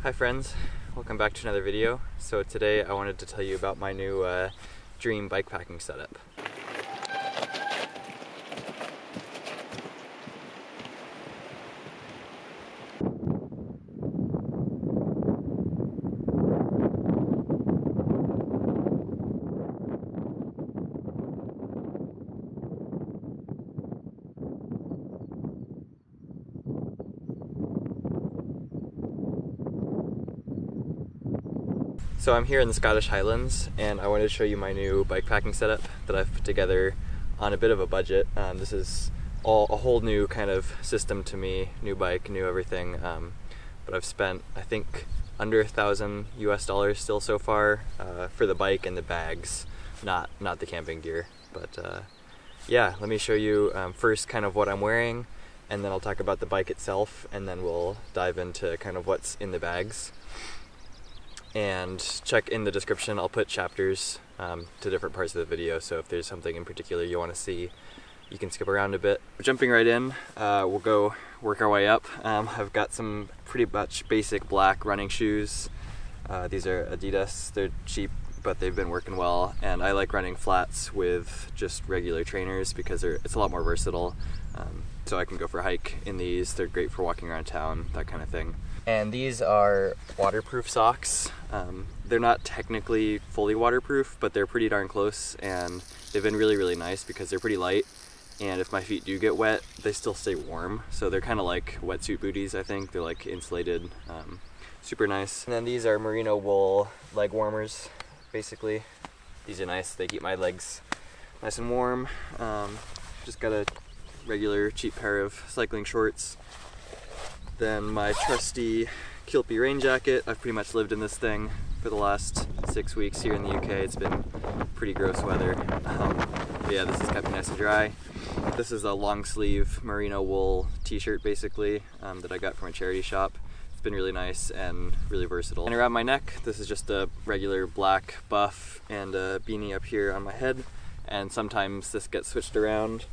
Hi friends, welcome back to another video. So today I wanted to tell you about my new dream bikepacking setup. So I'm here in the Scottish Highlands and I wanted to show you my new bikepacking setup that I've put together on a bit of a budget. This is a whole new kind of system to me, new bike, new everything, but I've spent I think under $1,000 US still so far for the bike and the bags, not the camping gear. But yeah, let me show you first kind of what I'm wearing, and then I'll talk about the bike itself, and then we'll dive into kind of what's in the bags. And check in the description, I'll put chapters to different parts of the video, so if there's something in particular you want to see, you can skip around a bit. Jumping right in, we'll go work our way up. I've got some pretty much basic black running shoes. These are Adidas, they're cheap, but they've been working well, and I like running flats with just regular trainers because it's a lot more versatile. So I can go for a hike in these, they're great for walking around town, that kind of thing. And these are waterproof socks. They're not technically fully waterproof, but they're pretty darn close, and they've been really, really nice because they're pretty light, and if my feet do get wet, they still stay warm. So they're kind of like wetsuit booties, I think. They're like insulated, super nice. And then these are merino wool leg warmers, basically. These are nice, they keep my legs nice and warm. Just got a regular cheap pair of cycling shorts. Then my trusty Kilpie rain jacket. I've pretty much lived in this thing for the last 6 weeks here in the UK. It's been pretty gross weather. But yeah, this has kept me nice and dry. This is a long sleeve merino wool t-shirt basically that I got from a charity shop. It's been really nice and really versatile. And around my neck, this is just a regular black buff and a beanie up here on my head. And sometimes this gets switched around.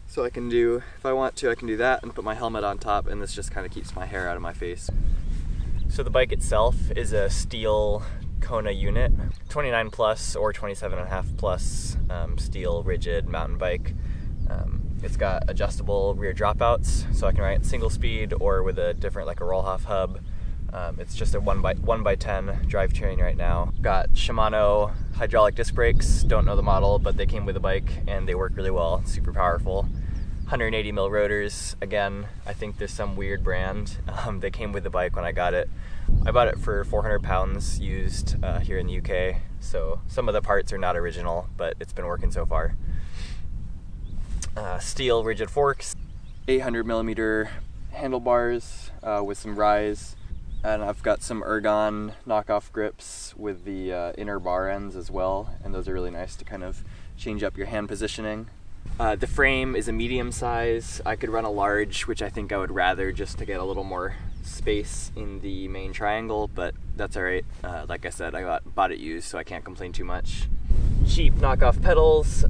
So I can do, if I want to, I can do that and put my helmet on top, and this just kind of keeps my hair out of my face. So the bike itself is a steel Kona unit, 29 plus or 27.5 plus steel rigid mountain bike. It's got adjustable rear dropouts, so I can ride single speed or with a different, like a roll-off hub. It's just a 1x10 drivetrain right now. Got Shimano hydraulic disc brakes, don't know the model, but they came with the bike and they work really well, super powerful. 180 mil rotors, again, I think there's some weird brand. They came with the bike when I got it. I bought it for 400 pounds used here in the UK, so some of the parts are not original, but it's been working so far. Steel rigid forks, 800 millimeter handlebars with some rise. And I've got some Ergon knockoff grips with the inner bar ends as well, and those are really nice to kind of change up your hand positioning. The frame is a medium size. I could run a large, which I think I would rather just to get a little more space in the main triangle, but that's all right. Like I said, I bought it used, so I can't complain too much. Cheap knockoff pedals.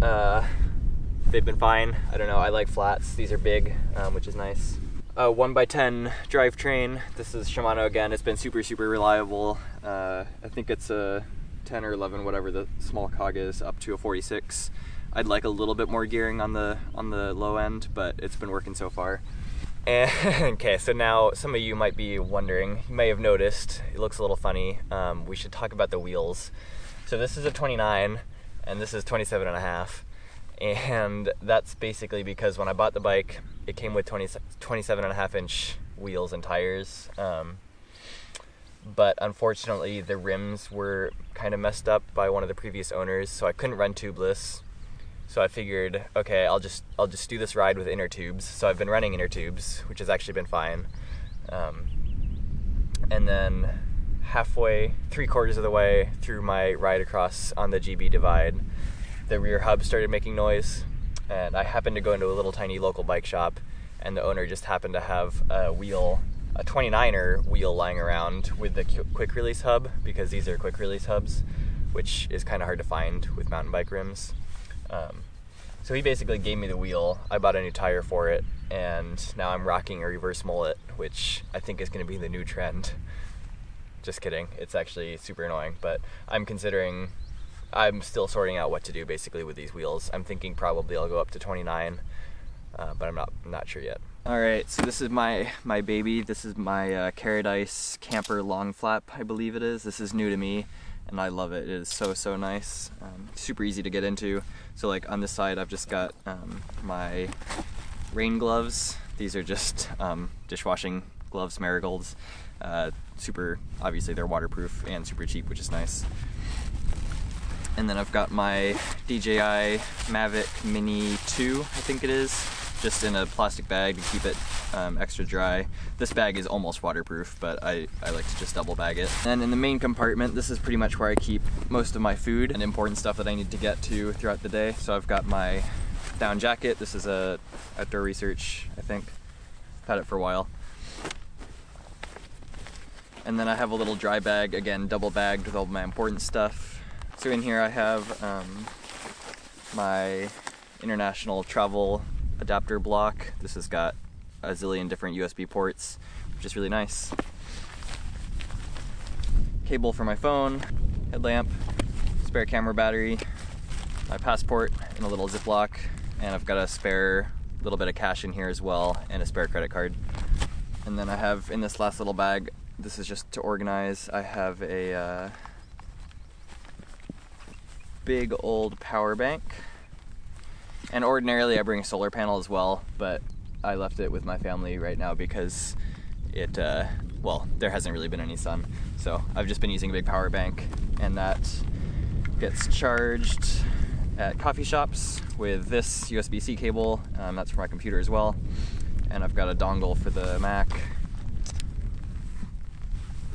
They've been fine. I don't know, I like flats. These are big, which is nice. 1x10 drivetrain. This is Shimano again. It's been super, super reliable. I think it's a 10 or 11, whatever the small cog is, up to a 46. I'd like a little bit more gearing on the low end, but it's been working so far. And okay, so now some of you might be wondering, you may have noticed, it looks a little funny. We should talk about the wheels. So this is a 29 and this is 27.5. And that's basically because when I bought the bike, it came with 27.5 inch wheels and tires. But unfortunately the rims were kind of messed up by one of the previous owners, so I couldn't run tubeless. So I figured, okay, I'll just do this ride with inner tubes. So I've been running inner tubes, which has actually been fine. And then halfway, 3/4 of the way through my ride across on the GB divide, the rear hub started making noise, and I happened to go into a little tiny local bike shop, and the owner just happened to have a 29er wheel lying around with the quick release hub, because these are quick release hubs, which is kind of hard to find with mountain bike rims. So he basically gave me the wheel, I bought a new tire for it, and now I'm rocking a reverse mullet, which I think is going to be the new trend. Just kidding, it's actually super annoying, but I'm still sorting out what to do basically with these wheels. I'm thinking probably I'll go up to 29, but I'm not sure yet. Alright, so this is my baby. This is my Paradise Camper Long Flap, I believe it is. This is new to me, and I love it. It is so nice. Super easy to get into. So like on this side I've just got my rain gloves. These are just dishwashing gloves, Marigolds. Super, obviously they're waterproof and super cheap, which is nice. And then I've got my DJI Mavic Mini 2, I think it is, just in a plastic bag to keep it extra dry. This bag is almost waterproof, but I like to just double bag it. And in the main compartment, this is pretty much where I keep most of my food and important stuff that I need to get to throughout the day. So I've got my down jacket. This is a Outdoor Research, I think. I've had it for a while. And then I have a little dry bag, again, double bagged with all my important stuff. So in here I have my international travel adapter block. This has got a zillion different USB ports, which is really nice. Cable for my phone, headlamp, spare camera battery, my passport in a little Ziploc, and I've got a spare little bit of cash in here as well, and a spare credit card. And then I have in this last little bag, this is just to organize, I have a big old power bank. And ordinarily I bring a solar panel as well, but I left it with my family right now because it, well, there hasn't really been any sun. So I've just been using a big power bank, and that gets charged at coffee shops with this USB-C cable. That's for my computer as well. And I've got a dongle for the Mac.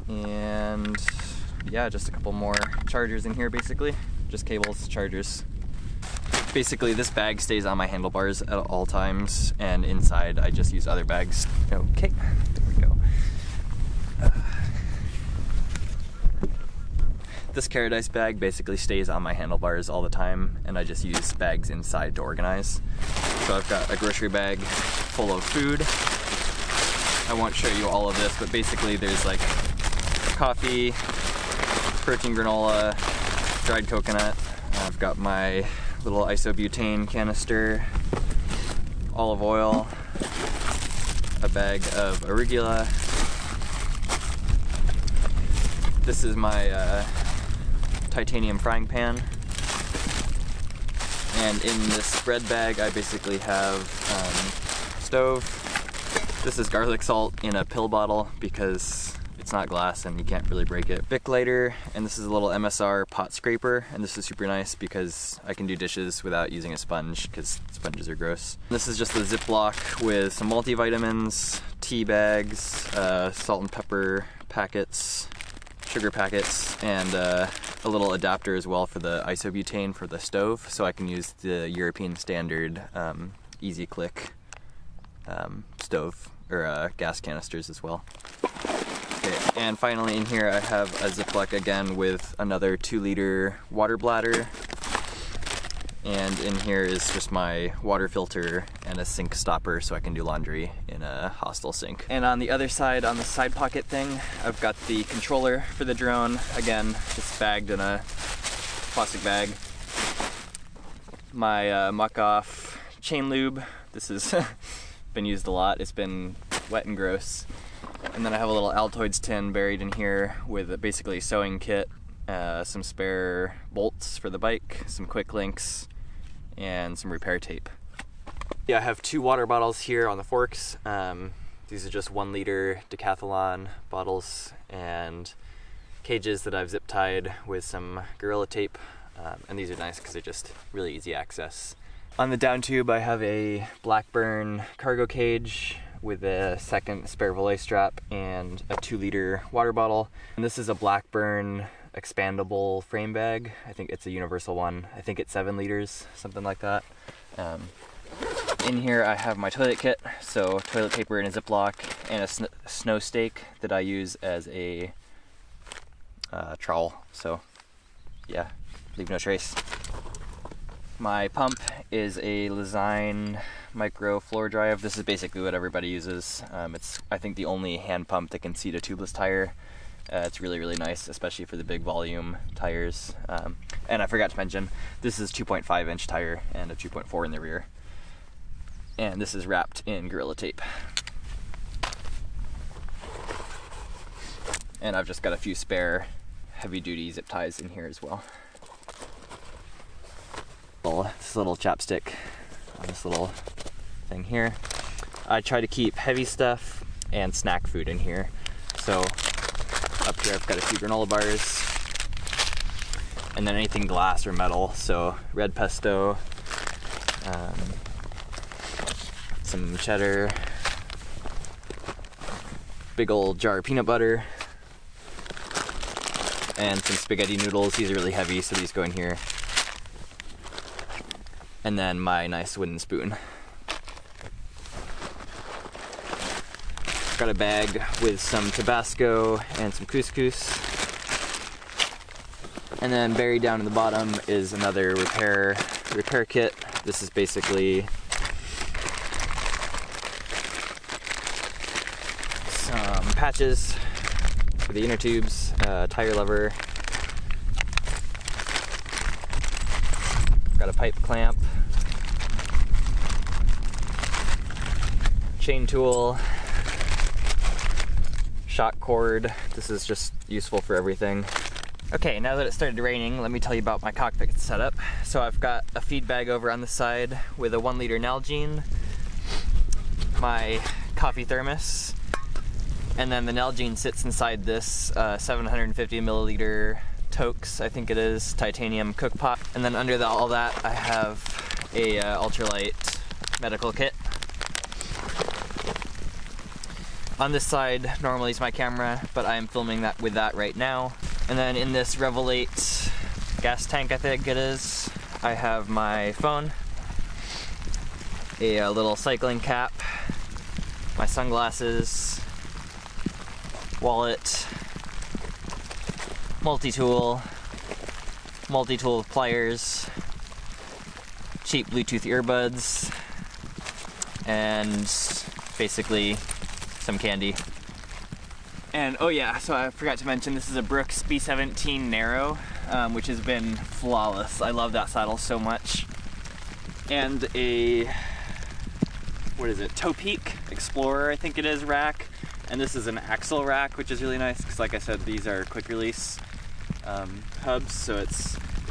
And yeah, just a couple more chargers in here basically. Just cables, chargers. Basically, this bag stays on my handlebars at all times, and inside I just use other bags. Okay, there we go. This Paradise bag basically stays on my handlebars all the time, and I just use bags inside to organize. So I've got a grocery bag full of food. I won't show you all of this, but basically there's like coffee, protein granola, dried coconut. I've got my little isobutane canister, olive oil, a bag of arugula. This is my titanium frying pan. And in this bread bag I basically have stove. This is garlic salt in a pill bottle because it's not glass and you can't really break it. Bic lighter, and this is a little MSR pot scraper, and this is super nice because I can do dishes without using a sponge because sponges are gross. This is just a Ziploc with some multivitamins, tea bags, salt and pepper packets, sugar packets, and a little adapter as well for the isobutane for the stove, so I can use the European standard easy click stove or gas canisters as well. Okay, and finally in here I have a Ziploc again with another 2-liter water bladder, and in here is just my water filter and a sink stopper so I can do laundry in a hostel sink. And on the other side, on the side pocket thing, I've got the controller for the drone, again just bagged in a plastic bag. My muck off chain lube, this has been used a lot, it's been wet and gross. And then I have a little Altoids tin buried in here with basically a sewing kit, some spare bolts for the bike, some quick links, and some repair tape. Yeah, I have 2 water bottles here on the forks. These are just 1-liter Decathlon bottles and cages that I've zip tied with some Gorilla tape. And these are nice because they're just really easy access. On the down tube I have a Blackburn cargo cage with a second spare belay strap and a 2-liter water bottle. And this is a Blackburn expandable frame bag. I think it's a universal one. I think it's 7 liters, something like that. In here I have my toilet kit, so toilet paper in a Ziploc and a snow stake that I use as a trowel. So yeah, leave no trace. My pump is a Lesign micro floor drive. This is basically what everybody uses. It's, I think, the only hand pump that can seat a tubeless tire. It's really, really nice, especially for the big volume tires. And I forgot to mention, this is 2.5-inch tire and a 2.4 in the rear. And this is wrapped in Gorilla Tape. And I've just got a few spare heavy-duty zip ties in here as well. This little chapstick on this little thing here. I try to keep heavy stuff and snack food in here. So up here I've got a few granola bars, and then anything glass or metal. So red pesto, some cheddar, big old jar of peanut butter, and some spaghetti noodles. These are really heavy, so these go in here. And then my nice wooden spoon. Got a bag with some Tabasco and some couscous. And then buried down in the bottom is another repair kit. This is basically some patches for the inner tubes, tire lever. Got a pipe clamp, chain tool, shock cord. This is just useful for everything. Okay, now that it started raining, let me tell you about my cockpit setup. So I've got a feed bag over on the side with a 1-liter Nalgene, my coffee thermos, and then the Nalgene sits inside this 750 milliliter Tokes, I think it is, titanium cook pot. And then under all that I have a ultralight medical kit. On this side normally is my camera, but I am filming that with that right now. And then in this Revel 8 gas tank, I think it is, I have my phone, a little cycling cap, my sunglasses, wallet, multi-tool with pliers, cheap Bluetooth earbuds, and basically some candy. And oh yeah, so I forgot to mention, this is a Brooks B17 Narrow, which has been flawless. I love that saddle so much. And a, what is it, Topeak Explorer, I think it is, rack. And this is an axle rack, which is really nice, because like I said, these are quick release hubs, so it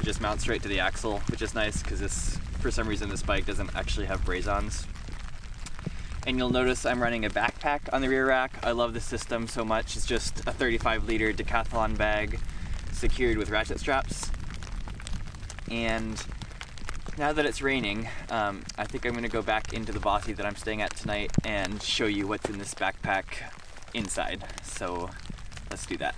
just mounts right to the axle, which is nice, because this, for some reason, this bike doesn't actually have braze-ons. And you'll notice I'm running a backpack on the rear rack. I love this system so much. It's just a 35-liter Decathlon bag secured with ratchet straps. And now that it's raining, I think I'm gonna go back into the bothy that I'm staying at tonight and show you what's in this backpack inside. So let's do that.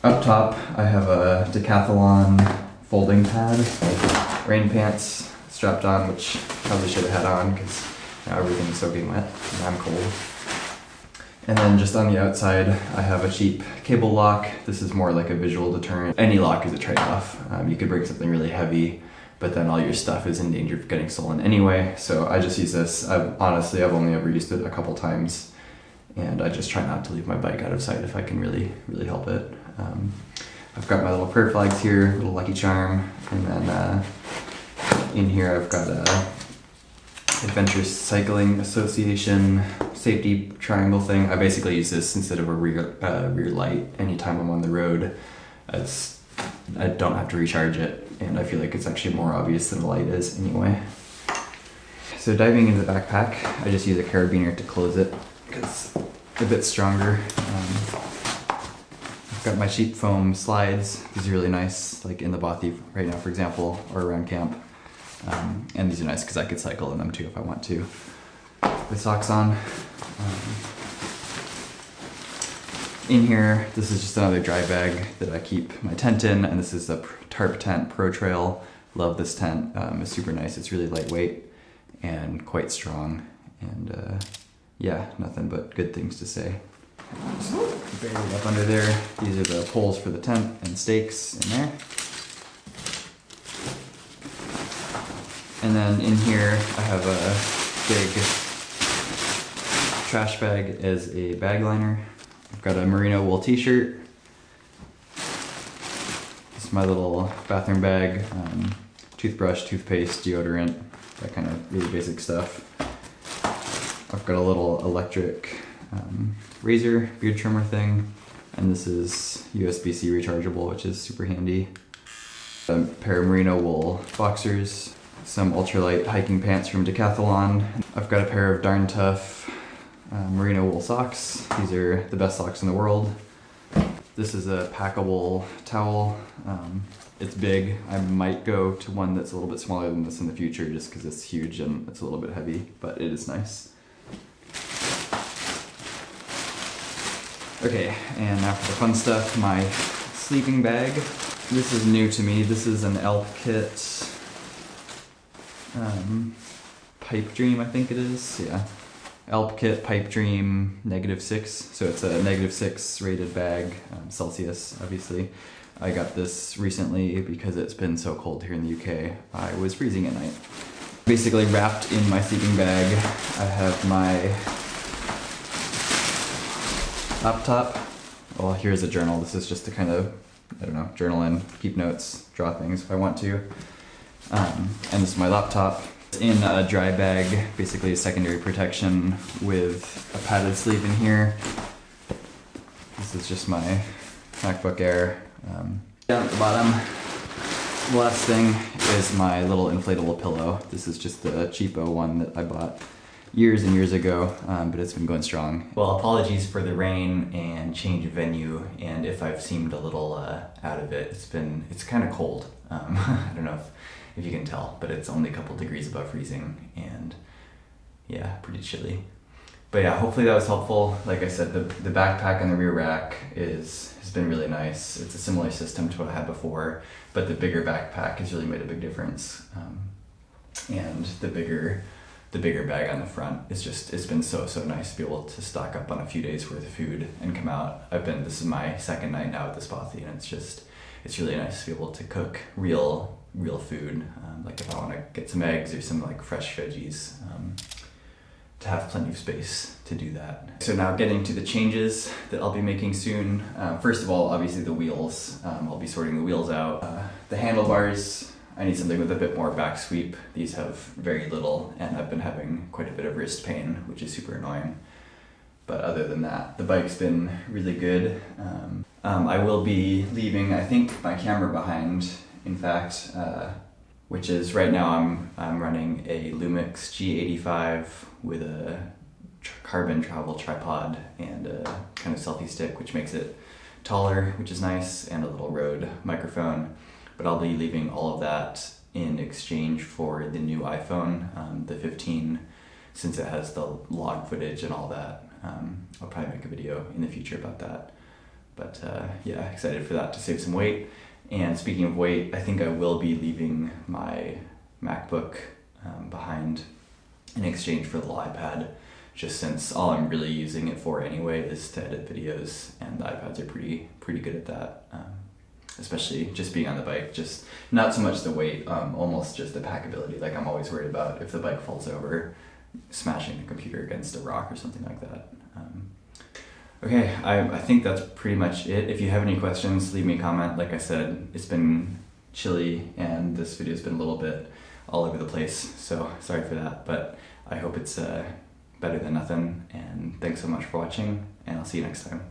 Up top, I have a Decathlon folding pad, rain pants strapped on, which probably should have had on because everything's soaking wet and I'm cold. And then just on the outside, I have a cheap cable lock. This is more like a visual deterrent. Any lock is a trade-off. You could bring something really heavy, but then all your stuff is in danger of getting stolen anyway. So I just use this. Honestly, I've only ever used it a couple times, and I just try not to leave my bike out of sight if I can really help it. I've got my little prayer flags here, little Lucky Charm, and then in here I've got a Adventure Cycling Association safety triangle thing. I basically use this instead of a rear light anytime I'm on the road. I don't have to recharge it, and I feel like it's actually more obvious than the light is anyway. So diving into the backpack, I just use a carabiner to close it because it's a bit stronger. I've got my cheap foam slides. These are really nice, like in the bothy right now, for example, or around camp. And these are nice because I could cycle in them too if I want to. With socks on. In here, this is just another dry bag that I keep my tent in, and this is a Tarp Tent Pro Trail. Love this tent. It's super nice. It's really lightweight and quite strong. And yeah, nothing but good things to say. Just buried up under there. These are the poles for the tent and stakes in there. And then in here I have a big trash bag as a bag liner. I've got a merino wool t-shirt. This is my little bathroom bag. Toothbrush, toothpaste, deodorant, that kind of really basic stuff. I've got a little electric razor, beard trimmer thing, and this is USB-C rechargeable, which is super handy. A pair of merino wool boxers, some ultralight hiking pants from Decathlon. I've got a pair of Darn Tough merino wool socks. These are the best socks in the world. This is a packable towel. It's big. I might go to one that's a little bit smaller than this in the future just because it's huge and it's a little bit heavy, but it is nice. Okay, and now for the fun stuff, my sleeping bag. This is new to me. This is an Kit Pipe Dream, I think it is. Yeah. Kit Pipe Dream -6. So it's a -6 rated bag, Celsius, obviously. I got this recently because it's been so cold here in the UK. I was freezing at night. Basically wrapped in my sleeping bag, I have my laptop. Well, here's a journal. This is just to kind of, I don't know, journal in, keep notes, draw things if I want to. And this is my laptop. It's in a dry bag, basically a secondary protection with a padded sleeve in here. This is just my MacBook Air. Down at the bottom, the last thing is my little inflatable pillow. This is just the cheapo one that I bought years and years ago, but it's been going strong. Well, apologies for the rain and change of venue, and if I've seemed a little out of it. It's kind of cold. I don't know if you can tell, but it's only a couple degrees above freezing, and yeah, pretty chilly. But yeah, hopefully that was helpful. Like I said, the backpack on the rear rack has been really nice. It's a similar system to what I had before, but the bigger backpack has really made a big difference. And the bigger bag on the front, it's been so nice to be able to stock up on a few days worth of food and come out. This is my second night now at the Spothy, and it's really nice to be able to cook real food. Like if I want to get some eggs or some like fresh veggies, to have plenty of space to do that. So now getting to the changes that I'll be making soon. First of all, obviously the wheels. I'll be sorting the wheels out. The handlebars, I need something with a bit more back sweep. These have very little, and I've been having quite a bit of wrist pain, which is super annoying. But other than that, the bike's been really good. I will be leaving, I think, my camera behind, in fact, which is right now I'm running a Lumix G85 with a carbon travel tripod and a kind of selfie stick, which makes it taller, which is nice, and a little Rode microphone. But I'll be leaving all of that in exchange for the new iPhone, the 15, since it has the log footage and all that. I'll probably make a video in the future about that. But yeah, excited for that to save some weight. And speaking of weight, I think I will be leaving my MacBook behind in exchange for the little iPad, just since all I'm really using it for anyway is to edit videos, and the iPads are pretty good at that. Especially just being on the bike, just not so much the weight, almost just the packability. Like I'm always worried about if the bike falls over, smashing the computer against a rock or something like that. Okay, I think that's pretty much it. If you have any questions, leave me a comment. Like I said, it's been chilly and this video's been a little bit all over the place, so sorry for that, but I hope it's better than nothing, and thanks so much for watching, and I'll see you next time.